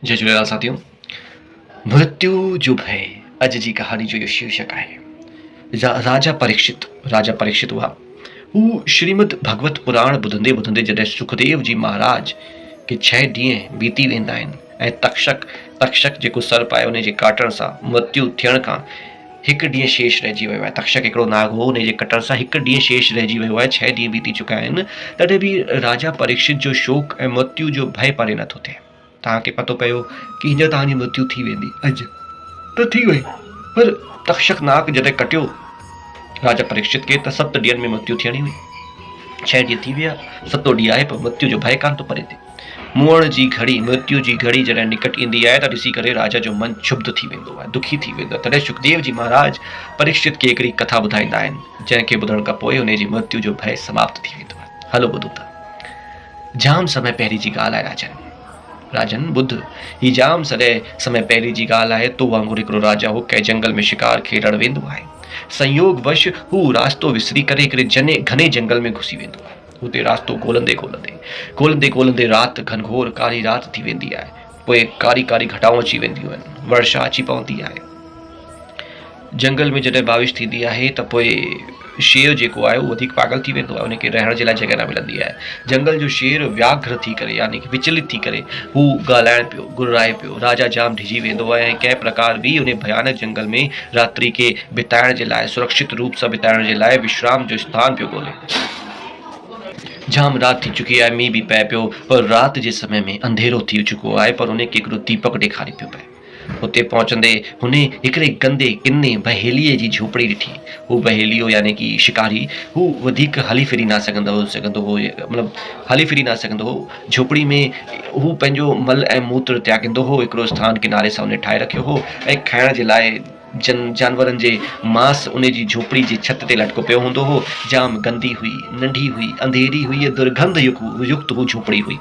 जय झूलेलाल साथियों। मृत्यु जो भय अॼु जी कहानी जो इहो शीर्षक आहे। राजा परीक्षित हुआ। हू श्रीमद भगवत पुराण ॿुधंदे ॿुधंदे जॾहिं सुखदेव जी महाराज के 6 ॾींहं बीती वेंदा आहिनि ऐं तक्षक जेको सर्प आहे उन जे काटण सां मृत्यु थियण खां हिकु ॾींहुं शेष रहिजी वियो आहे। तक्षक हिकिड़ो नाग हो, उन जे कटण सां हिकु ॾींहुं शेष रहिजी वियो आहे। 6 ॾींहं बीती चुका आहिनि। तॾहिं बि राजा परीक्षित जो शोक ऐं मृत्यु जो भय परे नथो थिए। तव्हांखे पतो पियो कि हींअर तव्हांजी मृत्यु थी वेंदी, अॼु त थी वई, पर तक्षक नाग जॾहिं कटियो राजा परीक्षित खे त 7 ॾींहंनि में मृत्यु थियणी हुई। 6 ॾींहं थी विया, 7 ॾींहं आहे, पर मृत्यु जो भय कान थो परे थिए। मुअण जी घड़ी, मृत्यु जी घड़ी जॾहिं निकट ईंदी आहे त ॾिसी करे राजा जो मन क्षुब्ध थी वेंदो आहे, दुखी थी वेंदो आहे। तॾहिं सुखदेव जी महाराज परीक्षित खे हिकिड़ी कथा ॿुधाईंदा आहिनि, जंहिंखे ॿुधण खां पोइ उन जी मृत्यु जो भय समाप्त थी वेंदो आहे। हलो ॿुधो था। जाम समय पहिरीं जी ॻाल्हि आहे राजन ॿुध, ही जाम समय पहिरीं जी ॻाल्हि आहे। तो वांगुरु हिकिड़ो राजा हो, कंहिं जंगल में शिकार खेॾण वेंदो आहे। संयोगवश हू रास्तो विसरी करे हिकिड़े घने जंगल में घुसी वेंदो आहे। हुते रास्तो ॻोल्हंदे राति घनघोर कारी राति थी वेंदी आहे। पोइ कारी कारी घटाऊं अची वेंदियूं आहिनि, वर्षा अची पवंदी आहे। जंगल में जॾहिं बारिश थींदी आहे त पोइ शेर जेको आहे उहो वधीक पागल थी वेंदो आहे, उनखे रहण जे लाइ जॻह न मिलंदी आहे। जंगल जो शेर व्याघ्र थी करे, यानी कि विचलित थी करे हू ॻाल्हाइण पियो, गुर्राए पियो। राजा जाम डिॼी वेंदो आहे ऐं कंहिं प्रकार बि उन भयानक जंगल में रात्रि खे बिताइण जे लाइ, सुरक्षित रूप सां बिताइण जे लाइ विश्राम जो स्थान पियो ॻोल्हे। जाम राति थी चुकी आहे, मींहुं बि पए पियो, पर राति जे समय में अंधेरो थी चुको आहे, पर उनखे हिकिड़ो दीपक ॾेखारे पियो पए। हुते पहुचंदे हुन हिकिड़े गंदे किने बहेलीअ जी झोपड़ी ॾिठी। हू बहेलियो यानी कि शिकारी, हू वधीक हली फिरी न सघंदो हो, मतिलबु हली फिरी न सघंदो हो। झोपड़ी में हू पंहिंजो मल ऐं मूत्र त्यागींदो हो। हिकिड़ो स्थान किनारे सां उन ठाहे रखियो हो ऐं खाइण जे लाइ जानवरनि जे मांस उन जी झोपड़ी जे छत ते लटको पियो हूंदो हो। जाम गंदी हुई, नंढी हुई, अंधेरी हुई, दुर्गंध युक्त हू झोपड़ी हुई।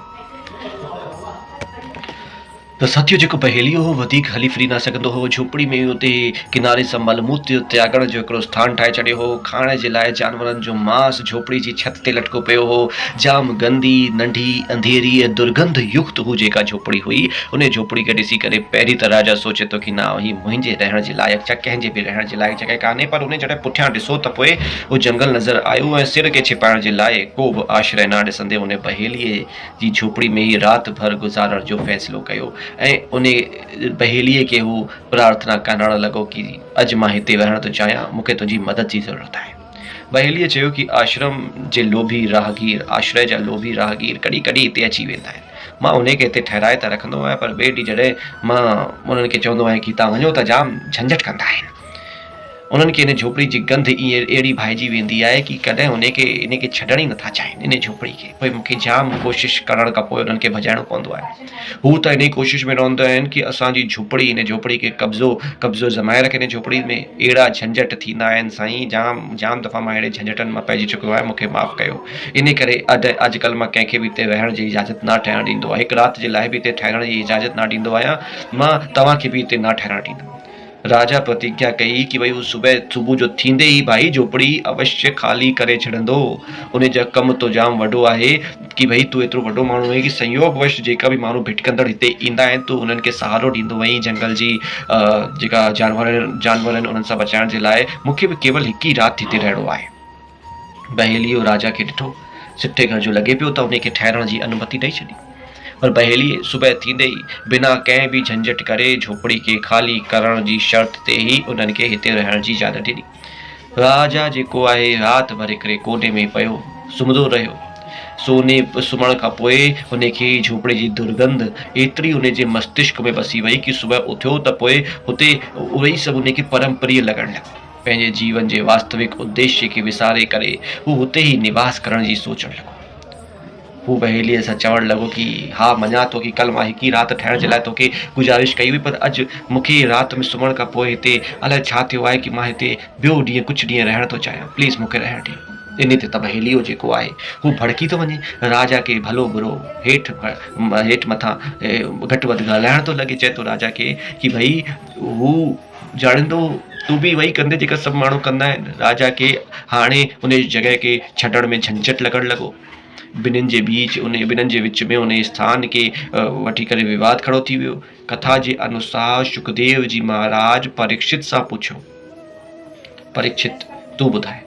त साथियो, जेको बहेलियो हो वधीक हली फिरी न सघंदो हो। झोपड़ी में उते किनारे सां मलमूत्र त्यागण जो हिकिड़ो स्थान ठाहे छॾियो हो। खाइण जे लाइ जानवरनि जो मांस झोपड़ी जी छत ते लटको पियो हो। जाम गंदी, नंढी, अंधेरी ऐं दुर्गंध युक्त हू जेका झोपड़ी हुई, उन झोपड़ी खे ॾिसी करे पहिरीं त राजा सोचे थो कि न, ही मुंहिंजे रहण जे लाइक़ु छा कंहिंजे बि रहण जे लाइक़ु जॻह कान्हे। पर उन जॾहिं पुठियां ॾिसो त पोइ उहो जंगल नज़र आयो ऐं सिर खे छिपाइण जे लाइ को बि आश्रय न ॾिसंदे उन बहेलीअ जी झोपड़ी में ई राति भर गुज़ारण जो फ़ैसिलो कयो ऐं उन बहेलीअ खे हू प्रार्थना करणु लॻो कि अॼु मां हिते रहणु थो चाहियां, मूंखे तुंहिंजी मदद जी ज़रूरत आहे। बहेलीअ चयो कि आश्रय जा लोभी राहगीर कॾहिं कॾहिं हिते अची वेंदा आहिनि। मां उनखे हिते ठहिराए त रखंदो आहियां, पर ॿिए ॾींहुं जॾहिं मां उन्हनि खे चवंदो आहियां कि तव्हां वञो त जाम झंझट कंदा आहिनि। उन्हनि खे इन झोपड़ी जी गंध अहिड़ी भाइजी वेंदी आहे कि कॾहिं इनखे छॾण ई नथा चाहिनि, इन झोपड़ी खे। पोइ मूंखे जाम कोशिशि करण खां पोइ उन्हनि खे भॼाइणो पवंदो आहे। हू त इन कोशिशि में रहंदा आहिनि कि असांजी इन झोपड़ी खे कब्ज़ो जमाए रखे। इन झोपड़ी में अहिड़ा झंझट थींदा आहिनि साईं, जाम दफ़ा मां अहिड़े झंझटनि मां पइजी चुको आहियां, मूंखे माफ़ु कयो। इन करे अॼुकल्ह मां कंहिंखे बि हिते रहण जी इजाज़त न ठहणु ॾींदो आहियां। हिकु राति जे लाइ बि हिते ठहण जी इजाज़त न ॾींदो आहियां। मां तव्हांखे बि हिते न ठहणु ॾींदुमि। राजा प्रतिज्ञा कई कि भई हू सुबुह जो थींदे ई भाई झोपड़ी अवश्य ख़ाली करे छॾंदो। उन जा कमु तो जाम वॾो आहे कि भई तूं एतिरो वॾो माण्हू आहे कि संयोगवश जेका बि माण्हू भिटकंदड़ हिते ईंदा आहिनि तूं उन्हनि खे सहारो ॾींदो वहीं। जंगल जी जेका जानवर आहिनि उन्हनि सां बचाइण जे लाइ मूंखे बि केवल हिकु ई राति हिते रहिणो आहे। बहेलियो राजा खे ॾिठो, सिठे घर जो लॻे पियो त उनखे ठहिरण जी अनुमति ॾेई छॾी। पर बहेली सुबुह थींदे ई बिना कंहिं बि झंझट करे झोपड़ी खे ख़ाली करण जी शर्त ते ई उन्हनि खे हिते रहण जी इजाज़त ॾिनी। राजा जेको आहे राति भर हिकिड़े कोने में पियो सुम्हंदो रहियो। सुम्हण खां पोइ हुनखे झोपड़ी जी दुर्गंध एतिरी उन जे मस्तिष्क में बसी वई कि सुबुह उथियो त पोइ हुते उहे ई सभु उनखे परम प्रिय लॻण लॻो। पंहिंजे जीवन जे वास्तविक उद्देश्य खे विसारे करे हू हुते ई निवास करण जी सोचणु लॻो। हू बहेलीअ सां चवणु लॻो कि हा, मञा थो कि कल्ह मां हिकु ई राति ठहिण जे लाइ तोखे गुज़ारिश कई हुई, पर अॼु मूंखे राति में सुम्हण खां पोइ हिते अलाए छा थियो आहे कि मां हिते ॿियो कुझु ॾींहं रहणु थो चाहियां। प्लीज़ मूंखे रहणु ॾियो। इन ते त बहेलियो जेको आहे हू भड़की थो वञे, राजा खे भलो बुरो हेठि मथां घटि वधि ॻाल्हाइण थो लॻे। चए थो राजा खे कि भई हू ॼाणींदो तूं बि वही कंदे जेका सभु माण्हू कंदा आहिनि। राजा खे हाणे उन जॻह खे छॾण में झंझट लॻणु लॻो। ॿिन्हिनि जे बीच ॿिन्हिनि जे विच में उन स्थान खे वठी करे विवाद खड़ो थी वियो। कथा जे अनुसार सुखदेव जी महाराज परीक्षित सां पुछियो, परीक्षित तूं ॿुधाए,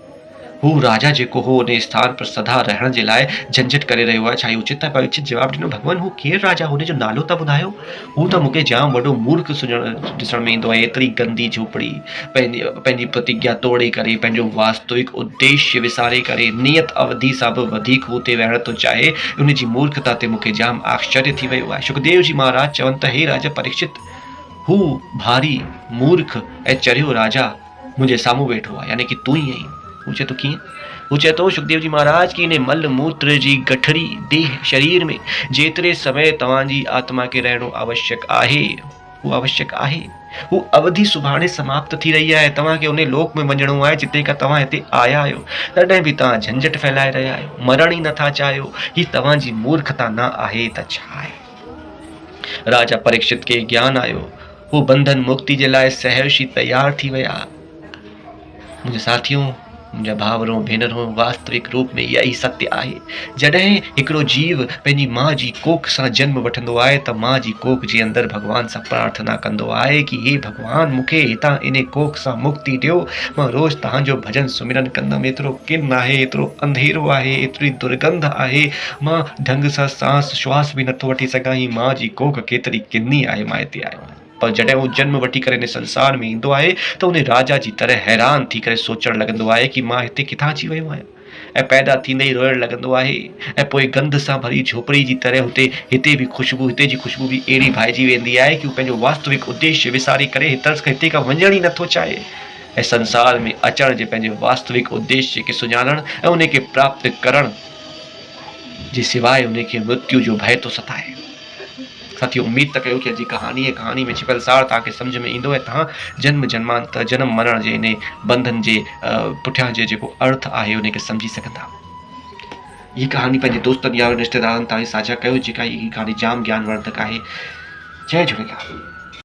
हू राजा जेको हो उन स्थान पर सदा रहण जे लाइ झंझट करे रहियो आहे, छा इहो उचित आहे? परीक्षित जवाबु ॾिनो, भॻवान हू केरु राजा, हुन जो नालो त ॿुधायो। हू त मूंखे जाम वॾो मूर्ख ॾिसण में ईंदो आहे। एतिरी गंदी झोपड़ी, पंहिंजी प्रतिज्ञा तोड़े करे, पंहिंजो वास्तविक उद्देश्य विसारे करे, नियत अवधि सां बि वधीक हू हुते रहण थो चाहे। उन जी मूर्खता ते मूंखे जाम आश्चर्य थी वियो आहे। सुखदेव जी महाराज चवनि त, हे राजा परीक्षित, हू भारी मूर्ख ऐं चरियो राजा मुंहिंजे साम्हूं वेठो आहे, यानी कि तूं ई आहीं। हू चए थो कीअं? हू चए थो, सुखदेव जी महाराज, की इन मल मूत्र जी गठड़ी देह शरीर में जेतिरे समय तव्हांजी आत्मा खे रहणो आवश्यक आहे, हू आवश्यक आहे, हू अवधि सुभाणे समाप्त थी रही आहे। तव्हांखे उन लोक में वञणो आहे जिते खां तव्हां हिते आया आहियो, तॾहिं बि तव्हां झंझट फैलाए रहिया आहियो, मरण ई नथा चाहियो। ही तव्हांजी मूर्खता न आहे त छा आहे? राजा परीक्षित खे ज्ञान आयो। हू बंधन मुक्ति जे लाइ सहर्षी तैयार थी विया। मुंहिंजे साथियों, मुंहिंजा भाउरो भेनरूं, वास्तविक रूप में इहा ई सत्य आहे। जॾहिं हिकिड़ो जीव पंहिंजी माउ जी कोख सां जन्म वठंदो आहे त माउ जी कोख जे अंदरि भॻवान सां प्रार्थना कंदो आहे कि हे भॻवान, मूंखे हितां इन कोख सां मुक्ति ॾियो। मां रोज़ तव्हांजो भॼन सुमिरन कंदमि। एतिरो किन आहे, एतिरो अंधेरो आहे, एतिरी दुर्गंध आहे, मां ढंग सां सांस श्वास बि नथो वठी सघां। ही माउ जी कोख केतिरी किनी आहे, मां हिते आयो आहियां। पर जॾहिं हू जन्म वठी करे इन संसार में ईंदो आहे त उन राजा जी तरह हैरान थी करे सोचणु लॻंदो आहे कि मां हिते किथां अची वियो आहियां, ऐं पैदा थींदे ई रोअणु लॻंदो आहे। ऐं पोइ गंध सां भरी झोपड़ी जी तरह हिते जी ख़ुशबू बि अहिड़ी भाइजी वेंदी आहे कि हू पंहिंजो वास्तविक उद्देश्य विसारे करे हिते खां वञण ई नथो चाहे, ऐं संसार में अचण जे पंहिंजे वास्तविक उद्देश्य खे सुञाणण ऐं उन खे प्राप्त करण जे सवाइ उन खे मृत्यु जो भय थो सताए। साथियों, उम्मीद त कयो कि अॼु कहानी में छिपियल सार तव्हांखे सम्झ में ईंदो ऐं तव्हां जन्म मरण जे इन बंधन जे पुठियां जे जेको अर्थ आहे उन खे सम्झी सघंदा। हीअ कहानी पंहिंजे दोस्तनि या रिश्तेदारनि ताईं साझा कयो जेका हीअ कहानी जाम ज्ञानवर्धक आहे। जय झूलेलाल।